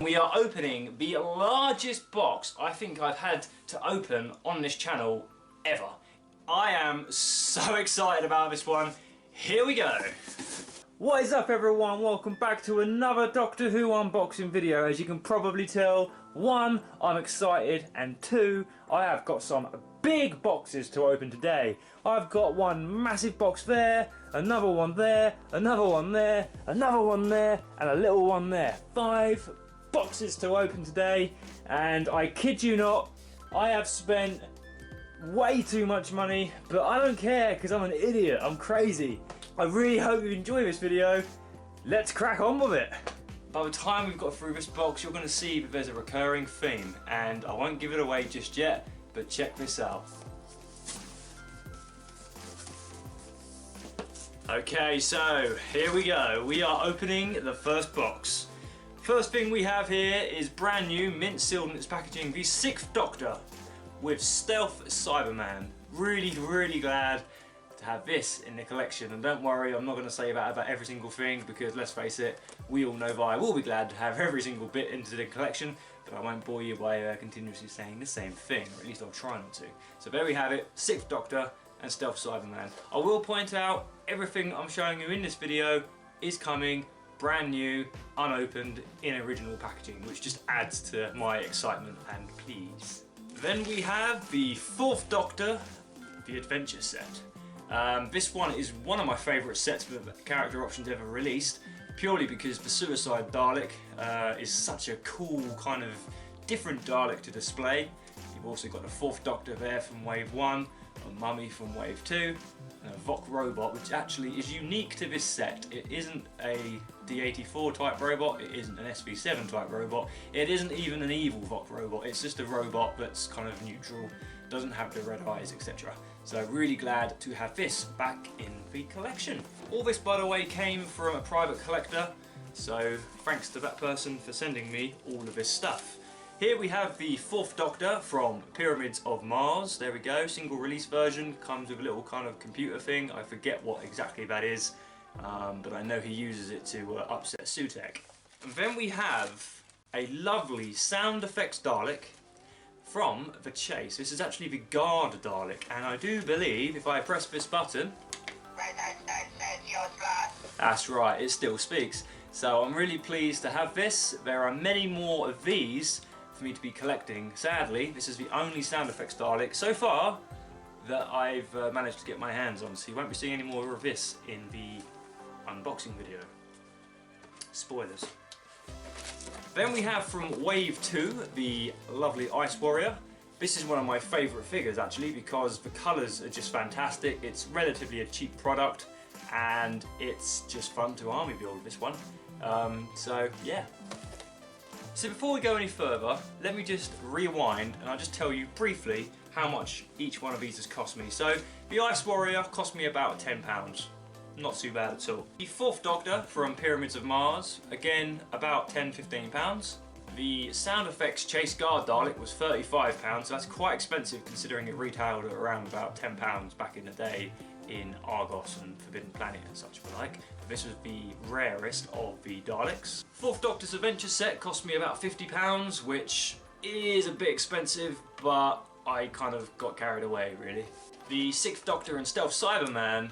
We are opening the largest box I think I've had to open on this channel ever. I am so excited about this one. Here we go. What is up everyone, welcome back to another Doctor Who unboxing video. As you can probably tell, 1, I'm excited, and 2, I have got some big boxes to open today. I've got one massive box there, another one there, another one there, another one there, and a little one there. 5 boxes to open today, and I kid you not, I have spent way too much money, but I don't care because I'm an idiot, I'm crazy. I really hope you enjoy this video. Let's crack on with it. By the time we've got through this box, you're going to see that there's a recurring theme, and I won't give it away just yet, but check this out. Okay, so here we go. We are opening the first box. First thing we have here is brand new, mint sealed in its packaging, the 6th Doctor with Stealth Cyberman. Really glad to have this in the collection, and don't worry, I'm not going to say that about every single thing, because let's face it, we all know that I will be glad to have every single bit into the collection, but I won't bore you by continuously saying the same thing, or at least I'll try not to. So there we have it, 6th Doctor and Stealth Cyberman. I will point out, everything I'm showing you in this video is coming brand new, unopened, in original packaging, which just adds to my excitement and please. Then we have the 4th Doctor, the Adventure set. This one is one of my favourite sets of character options ever released, purely because the Suicide Dalek is such a cool kind of different Dalek to display. You've also got the 4th Doctor there from Wave 1, a Mummy from Wave 2, and a Vok robot, which actually is unique to this set. It isn't a D84 type robot, it isn't an SV7 type robot, it isn't even an evil Vok robot, it's just a robot that's kind of neutral, doesn't have the red eyes, etc. So really glad to have this back in the collection. All this, by the way, came from a private collector, so thanks to that person for sending me all of this stuff. Here we have the 4th Doctor from Pyramids of Mars. There we go, single release version, comes with a little kind of computer thing. I forget what exactly that is, but I know he uses it to upset Sutek. And then we have a lovely sound effects Dalek from The Chase. This is actually the Guard Dalek, and I do believe if I press this button, that's right, it still speaks. So I'm really pleased to have this. There are many more of these for me to be collecting. Sadly, this is the only sound effects Dalek so far that I've managed to get my hands on, so you won't be seeing any more of this in the unboxing video. Spoilers. Then we have from Wave 2 the lovely Ice Warrior. This is one of my favourite figures actually, because the colours are just fantastic. It's relatively a cheap product and it's just fun to army build this one. So yeah. So before we go any further, let me just rewind and I'll just tell you briefly how much each one of these has cost me. So the Ice Warrior cost me about £10. Not too bad at all. The 4th Doctor from Pyramids of Mars, again about £10–15. The sound effects Chase Guard Dalek was £35, so that's quite expensive considering it retailed at around about £10 back in the day in Argos and Forbidden Planet and such like. This was the rarest of the Daleks. 4th Doctor's Adventure set cost me about £50, which is a bit expensive, but I kind of got carried away really. The 6th Doctor and Stealth Cyberman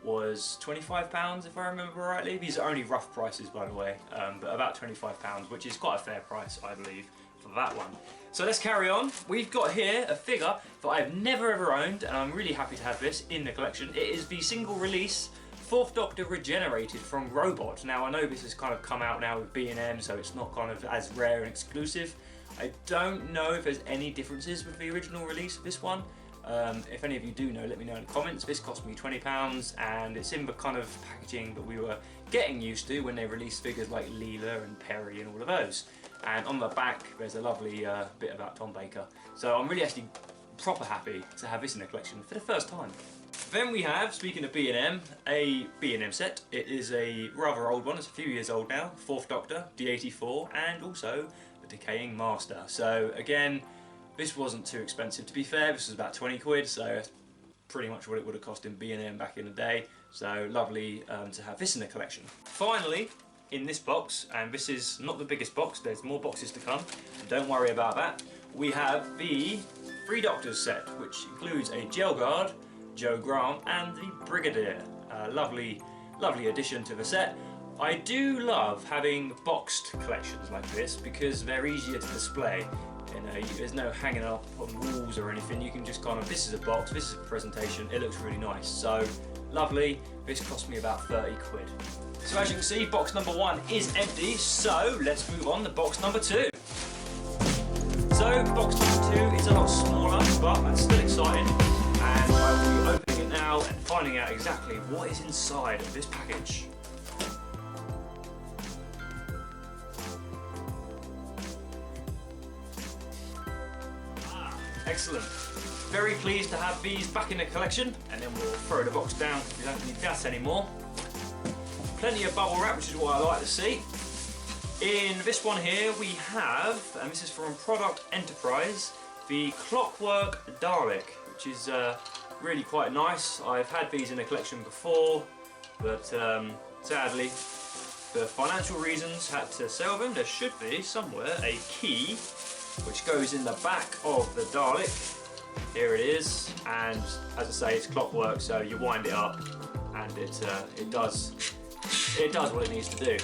was £25 if I remember rightly. These are only rough prices by the way, but about £25, which is quite a fair price I believe for that one. So let's carry on. We've got here a figure that I've never ever owned, and I'm really happy to have this in the collection. It is the single release 4th Doctor Regenerated from Robot. Now I know this has kind of come out now with B&M, so it's not kind of as rare and exclusive. I don't know if there's any differences with the original release of this one. If any of you do know, let me know in the comments. This cost me £20 and it's in the kind of packaging that we were getting used to when they released figures like Leela and Perry and all of those. And on the back there's a lovely bit about Tom Baker. So I'm really actually proper happy to have this in the collection for the first time. Then we have, speaking of B&M, a B&M set. It is a rather old one, it's a few years old now. 4th Doctor, D84, and also the Decaying Master. So again, this wasn't too expensive to be fair. This was about 20 quid, so that's pretty much what it would have cost in B&M back in the day. So lovely to have this in the collection. Finally, in this box, and this is not the biggest box, there's more boxes to come, don't worry about that. We have the Three Doctors set, which includes a Jail Guard, Joe Grant, and the Brigadier. Lovely addition to the set. I do love having boxed collections like this because they're easier to display. You know, there's no hanging up on walls or anything. You can just kind of, this is a box, this is a presentation, it looks really nice. So, lovely. This cost me about 30 quid. So as you can see, box number 1 is empty, so let's move on to box number 2. So, box number 2 is a lot smaller, but that's still exciting. And I will be opening it now and finding out exactly what is inside of this package. Excellent. Very pleased to have these back in the collection, and then we'll throw the box down because we don't need that anymore. Plenty of bubble wrap, which is what I like to see. In this one here we have, and this is from Product Enterprise, the Clockwork Dalek, which is really quite nice. I've had these in the collection before, but sadly, for financial reasons, had to sell them. There should be somewhere a key which goes in the back of the Dalek. Here it is, and as I say, it's clockwork, so you wind it up, and it does what it needs to do.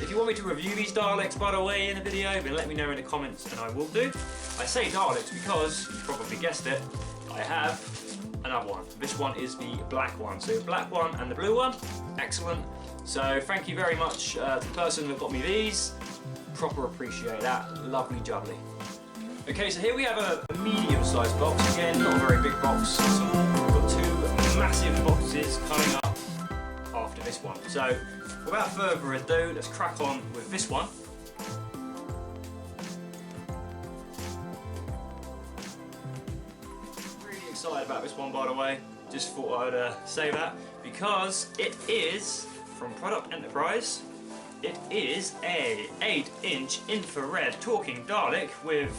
If you want me to review these Daleks, by the way, in a video, then let me know in the comments, and I will do. I say Daleks because, you probably guessed it, I have another one. This one is the black one. So the black one and the blue one, excellent. So thank you very much to the person that got me these. Proper appreciate that, lovely jubbly. Okay, so here we have a medium-sized box. Again, not a very big box. So we've got 2 massive boxes coming up after this one. So without further ado, let's crack on with this one. Really excited about this one, by the way. Just thought I'd say that because it is from Product Enterprise. It is a 8-inch infrared talking Dalek with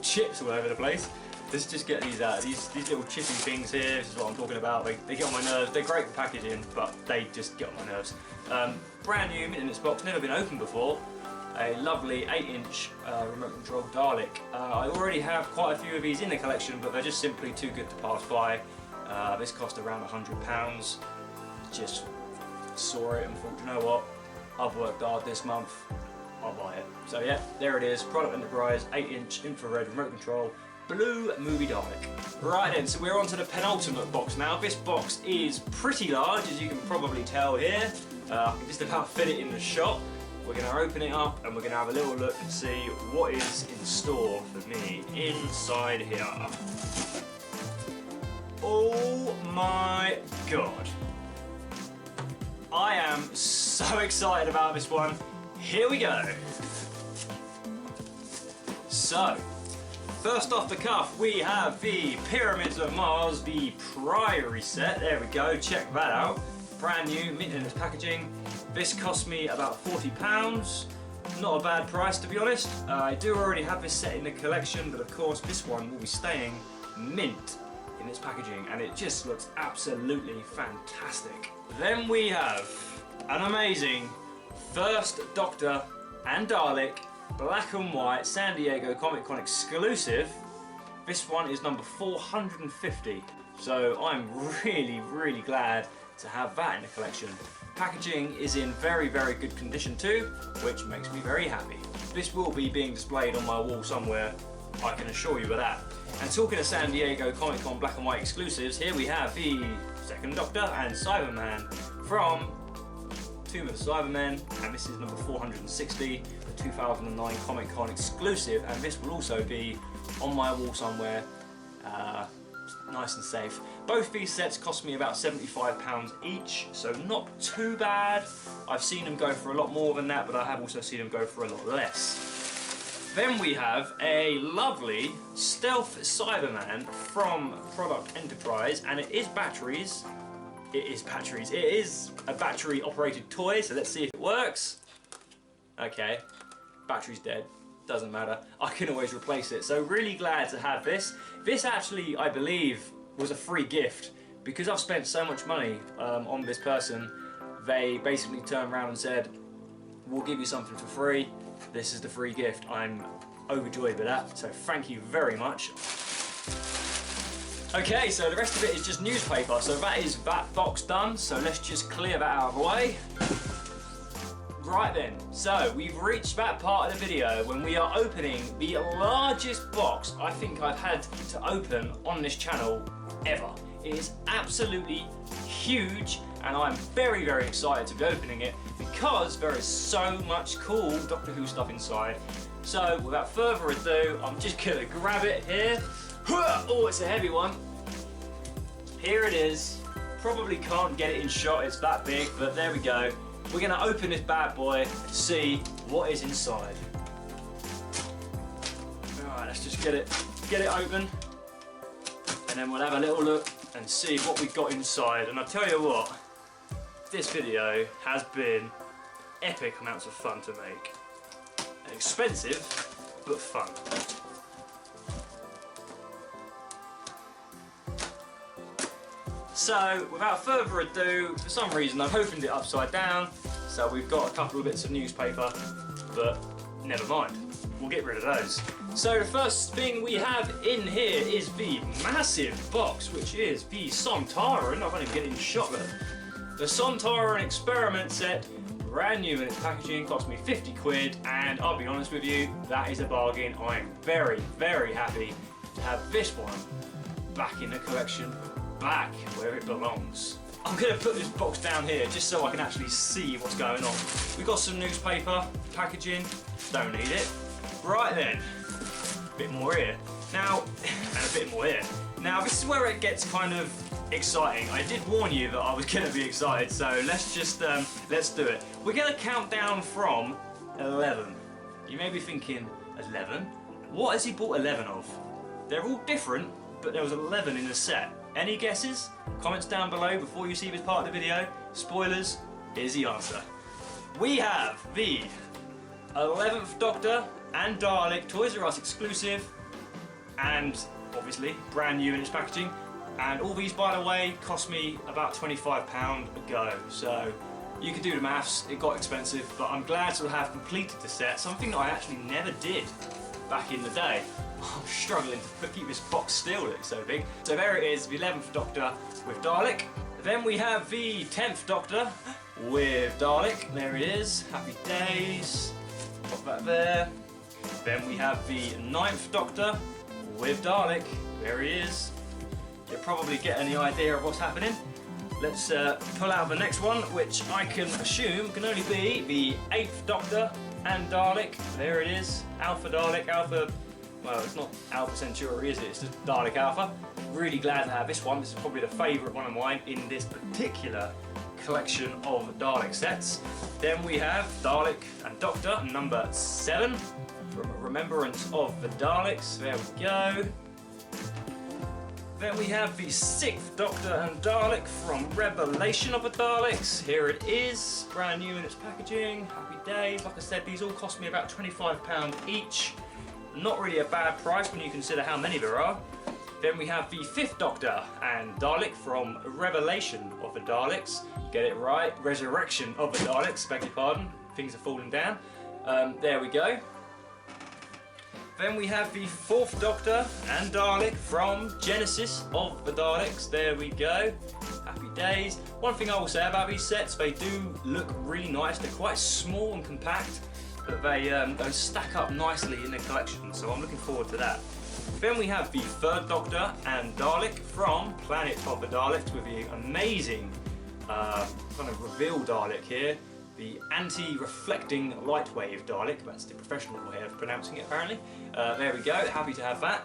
chips all over the place. Let's just get these out. These little chippy things here, this is what I'm talking about. They get on my nerves. They're great for packaging, but they just get on my nerves. Brand new in this box, never been opened before. A lovely 8-inch remote control Dalek. I already have quite a few of these in the collection, but they're just simply too good to pass by. This cost around £100. Just saw it and thought, you know what, I've worked hard this month, I'll buy it. So yeah, there it is, Product Enterprise 8-inch infrared remote control blue movie Dalek. Right then, so we're on to the penultimate box now. This box is pretty large, as you can probably tell here. I can just about fit it in the shop. We're going to open it up and we're going to have a little look and see what is in store for me inside here. Oh my god. I am so excited about this one. Here we go. So, first off the cuff, we have the Pyramids of Mars, the Priory set. There we go, check that out. Brand new, mint in its packaging. This cost me about £40. Not a bad price, to be honest. I do already have this set in the collection, but of course this one will be staying mint in its packaging, and it just looks absolutely fantastic. Then we have an amazing First Doctor and Dalek black and white San Diego Comic Con exclusive. This one is number 450, so I'm really glad to have that in the collection. Packaging is in very good condition too, which makes me very happy. This will be being displayed on my wall somewhere, I can assure you of that. And talking of San Diego Comic Con black and white exclusives, here we have the Second Doctor and Cyberman from Tomb of the Cybermen, and this is number 460, the 2009 Comic Con exclusive, and this will also be on my wall somewhere, nice and safe. Both these sets cost me about £75 each, so not too bad. I've seen them go for a lot more than that, but I have also seen them go for a lot less. Then we have a lovely Stealth Cyberman from Product Enterprise, and it is batteries. It is a battery operated toy, so let's see if it works. Okay, battery's dead, doesn't matter. I can always replace it, so really glad to have this. This actually, I believe, was a free gift. Because I've spent so much money on this person, they basically turned around and said, we'll give you something for free. This is the free gift. I'm overjoyed with that, so thank you very much. Okay, so the rest of it is just newspaper, so that is that box done, so let's just clear that out of the way. Right then, so we've reached that part of the video when we are opening the largest box I think I've had to open on this channel ever. It is absolutely huge, and I'm very, very excited to be opening it because there is so much cool Doctor Who stuff inside. So without further ado, I'm just gonna grab it here. Oh, it's a heavy one. Here it is. Probably can't get it in shot, it's that big, but there we go. We're gonna open this bad boy and see what is inside. Alright, let's just get it open, and then we'll have a little look and see what we've got inside. And I'll tell you what, this video has been epic amounts of fun to make. Expensive, but fun. So, without further ado, for some reason I've opened it upside down, so we've got a couple of bits of newspaper, but never mind, we'll get rid of those. So the first thing we have in here is the massive box, which is the Sontaran. I can't even get it in shot there. The Sontaran experiment set, brand new in its packaging, cost me 50 quid, and I'll be honest with you, that is a bargain. I'm very, very happy to have this one back in the collection, back where it belongs. I'm going to put this box down here just so I can actually see what's going on. We've got some newspaper, packaging, don't need it. Right then, a bit more here. Now, and a bit more here. Now this is where it gets kind of exciting. I did warn you that I was going to be excited, so let's just, let's do it. We're going to count down from 11. You may be thinking, 11? What has he bought 11 of? They're all different, but there was 11 in the set. Any guesses? Comments down below before you see this part of the video. Spoilers, here's the answer. We have the 11th Doctor and Dalek Toys R Us exclusive, and obviously brand new in its packaging. And all these, by the way, cost me about £25 a go. So you can do the maths, it got expensive, but I'm glad to have completed the set, something that I actually never did back in the day. I'm struggling to keep this box still, it's so big. So there it is, the 11th Doctor with Dalek. Then we have the 10th Doctor with Dalek. There it is, happy days. Pop that there. Then we have the 9th Doctor with Dalek. There he is. You're probably getting the idea of what's happening. Let's pull out the next one, which I can assume can only be the 8th Doctor and Dalek. There it is, Alpha Dalek, Alpha. Well, it's not Alpha Centauri, is it? It's just Dalek Alpha. Really glad to have this one. This is probably the favourite one of mine in this particular collection of Dalek sets. Then we have Dalek and Doctor number 7, from Remembrance of the Daleks. There we go. Then we have the 6th Doctor and Dalek from Revelation of the Daleks. Here it is, brand new in its packaging. Happy days. Like I said, these all cost me about £25 each. Not really a bad price when you consider how many there are. Then we have the 5th Doctor and Dalek from Revelation of the Daleks. Get it right, Resurrection of the Daleks, beg your pardon. Things are falling down. There we go. Then we have the 4th Doctor and Dalek from Genesis of the Daleks. There we go. Happy days. One thing I will say about these sets, they do look really nice. They're quite small and compact, but they stack up nicely in the collection, so I'm looking forward to that. Then we have the 3rd Doctor and Dalek from Planet of the Daleks with the amazing kind of reveal Dalek here. The anti-reflecting light wave Dalek, that's the professional way of pronouncing it apparently. There we go, happy to have that.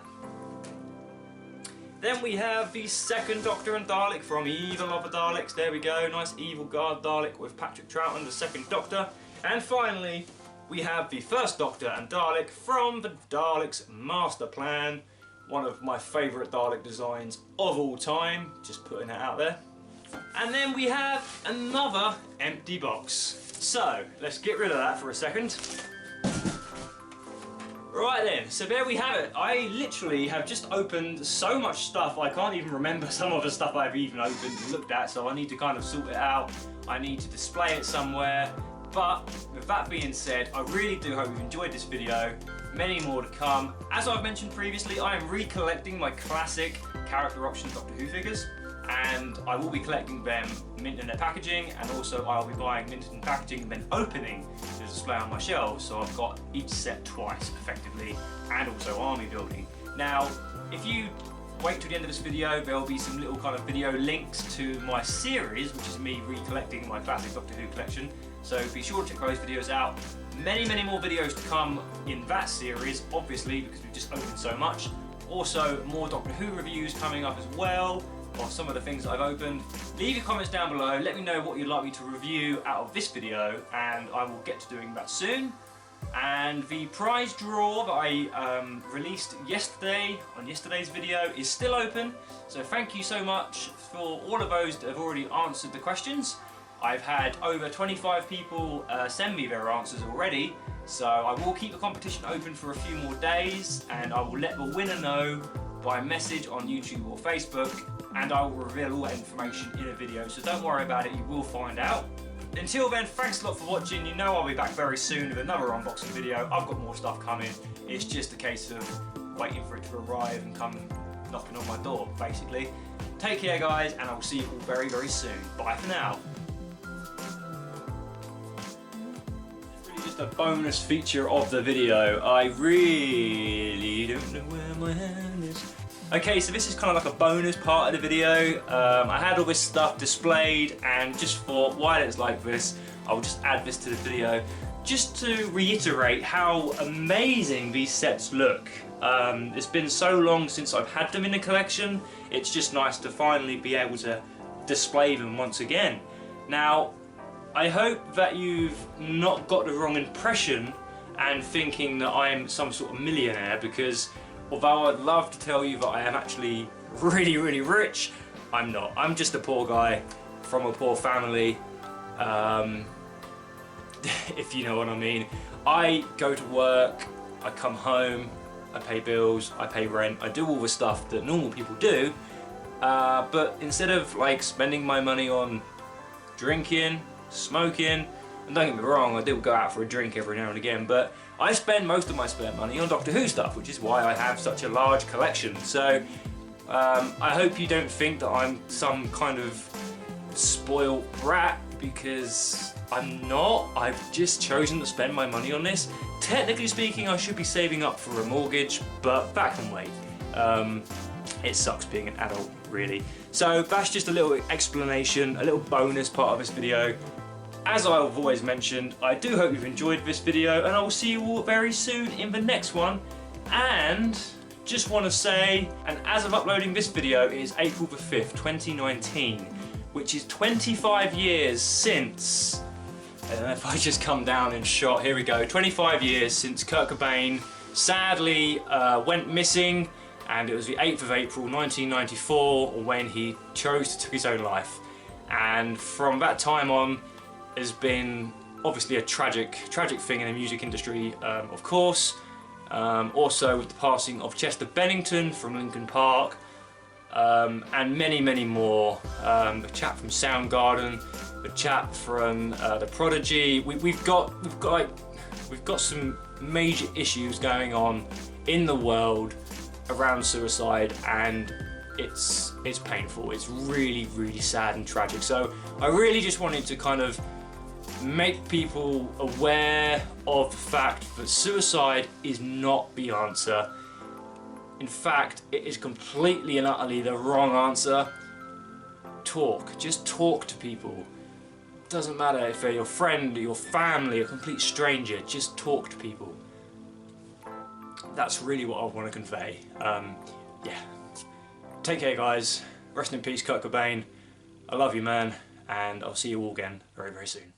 Then we have the 2nd Doctor and Dalek from Evil of the Daleks. There we go, nice evil guard Dalek with Patrick Troughton, the 2nd Doctor. And finally, we have the 1st Doctor and Dalek from the Daleks Master Plan. One of my favourite Dalek designs of all time, just putting that out there. And then we have another empty box. So, let's get rid of that for a second. Right then, so there we have it. I literally have just opened so much stuff, I can't even remember some of the stuff I've even opened and looked at, so I need to kind of sort it out. I need to display it somewhere. But with that being said, I really do hope you've enjoyed this video. Many more to come. As I've mentioned previously, I am recollecting my classic character option Doctor Who figures, and I will be collecting them mint in their packaging, and also I'll be buying mint in packaging and then opening to display on my shelves, so I've got each set twice effectively, and also army building. Now, if you wait till the end of this video, there will be some little kind of video links to my series, which is me recollecting my classic Doctor Who collection, so be sure to check those videos out. Many more videos to come in that series, obviously, because we've just opened so much. Also, more Doctor Who reviews coming up as well, of some of the things that I've opened. Leave your comments down below, let me know what you'd like me to review out of this video, and I will get to doing that soon. And the prize draw that I released yesterday, on yesterday's video, is still open, so thank you so much for all of those that have already answered the questions. I've had over 25 people send me their answers already, so I will keep the competition open for a few more days, and I will let the winner know by message on YouTube or Facebook, and I will reveal all that information in a video, so don't worry about it, you will find out. Until then, thanks a lot for watching. You know I'll be back very soon with another unboxing video. I've got more stuff coming. It's just a case of waiting for it to arrive and come knocking on my door, basically. Take care, guys, and I will see you all very soon. Bye for now. Just a bonus feature of the video. I really don't know where my hand is. Okay, so this is kind of like a bonus part of the video. I had all this stuff displayed and just thought, while it's like this, I'll just add this to the video just to reiterate how amazing these sets look. It's been so long since I've had them in the collection, it's just nice to finally be able to display them once again. Now, I hope that you've not got the wrong impression and thinking that I'm some sort of millionaire, because although I'd love to tell you that I am actually really rich, I'm not. I'm just a poor guy from a poor family, if you know what I mean. I go to work, I come home, I pay bills, I pay rent, I do all the stuff that normal people do, but instead of like spending my money on drinking, smoking, and don't get me wrong, I do go out for a drink every now and again, but I spend most of my spare money on Doctor Who stuff, which is why I have such a large collection. So I hope you don't think that I'm some kind of spoiled brat, because I'm not. I've just chosen to spend my money on this. Technically speaking, I should be saving up for a mortgage, but that can wait. It sucks being an adult, really. So that's just a little explanation, a little bonus part of this video. As I've always mentioned, I do hope you've enjoyed this video, and I will see you all very soon in the next one. And just want to say, and as of uploading this video, it is April the 5th, 2019, which is 25 years since, I don't know if I just come down in shot, here we go, 25 years since Kurt Cobain sadly went missing, and it was the 8th of April 1994 when he chose to take his own life. And from that time on, has been obviously a tragic thing in the music industry, of course. Also with the passing of Chester Bennington from Linkin Park, and many more. The chap from Soundgarden, the chap from the Prodigy. We've got some major issues going on in the world around suicide, and it's painful. It's really sad and tragic. So I really just wanted to kind of make people aware of the fact that suicide is not the answer. In fact, it is completely and utterly the wrong answer. Talk. Just talk to people. Doesn't matter if they're your friend, your family, a complete stranger. Just talk to people. That's really what I want to convey. Yeah. Take care, guys. Rest in peace, Kurt Cobain. I love you, man, and I'll see you all again very soon.